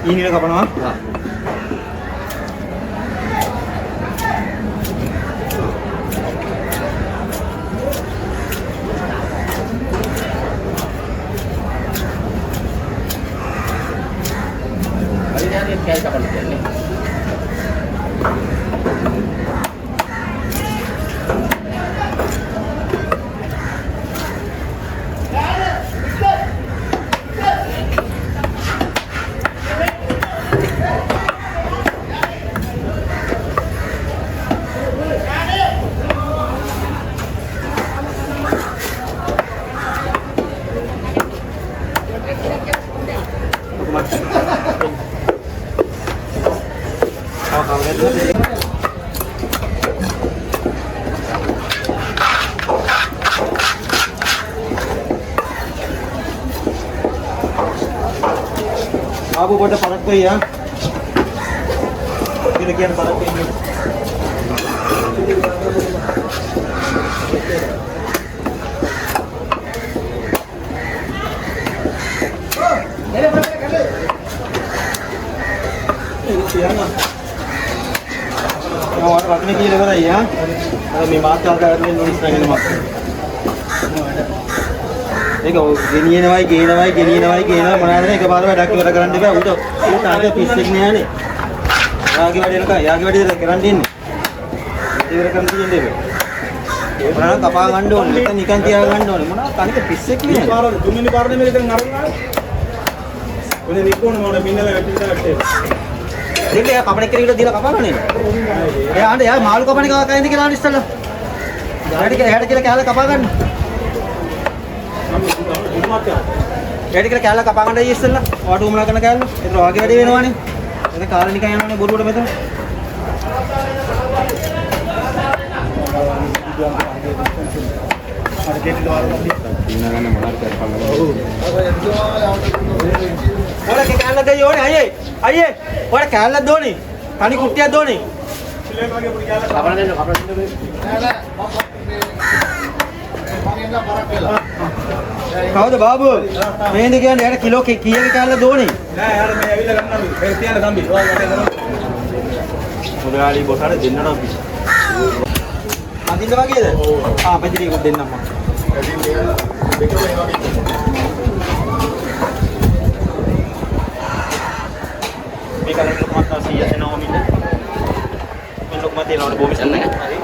ඊනිල කපනවා. හා. හරි දැන් කැල් කපන්න දෙන්නේ. ආපු කොට පරක් වෙයි ආ. ඉතින් කියන පරක් වෙන්නේ. ඔයාලා රත්නේ කියලා ඉවරයි ආ. අර මේ මාත්‍යාල් කරන්නේ නොනිස් නැගෙන මාත්. ඒක ගෙනියනවයි ගේනවා මොනවාද එකපාර වැඩක් ඉවර කරන්න බෑ. ඌට ආගේ පිස්සෙක් නෑනේ. යාගේ වැඩේ කරන් දෙන්නේ. ඉවර කරන් තියන්නේ බෑ. මොනවා කපා ගන්න ඕනේ. නැත්නම් නිකන් තියා ගන්න ඕනේ. මොනවා කනික පිස්සෙක් නෑ. පාර තුන්වෙනි පාරනේ මේක දැන් අරගෙන ඔනේ නිකෝන මොන මින්නල වැටිලා දෙන්න යා කපණෙක් කෙනෙකුට දීලා කපනවා නේද? එයා මාළු කපණ එක කයින්ද කියලා අහන්න ඉස්සල්ලා. එයාට කියලා කෑල්ල කපා ගන්න. වැඩි කියලා කෑල්ල කපා ගන්නයි ඉස්සෙල්ලා. ඔයාට උමනා කරන කෑල්ල. ඒතර වාගේ වැඩි වෙනවනේ. එතන කාලේ නිකන් යනවනේ බොරුවට මෙතන. අර කෙටි දවල් දින ගන්න මොනාර කරපන්න. ඔයාලා කෑල්ල දෙයි ඕනේ අයියේ. ඔයාලා කෑල්ලක් දෝනේ. තනි කුට්ටියක් දෝනේ. කපන දෙන්න. කවුද බාබු? මේන්නේ කියන්නේ යාට කිලෝ කීයක කෑල්ල දෝනේ? නෑ යාර මේ ඇවිල්ලා ගන්න අපි. ඒක තියන්න තම්බි. මුදලාලි බොසාර දෙන්න නම් පිට. අදින්න වගේද? ආ පැතිරියකුත් දෙන්නම් මම. මේක ලොකුමත් 100 එනවා මිල. මේ ලොකුමත් එනවට බොමිස් නැහැ. හරි.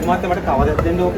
මට කවදද දෙන්න ඕක?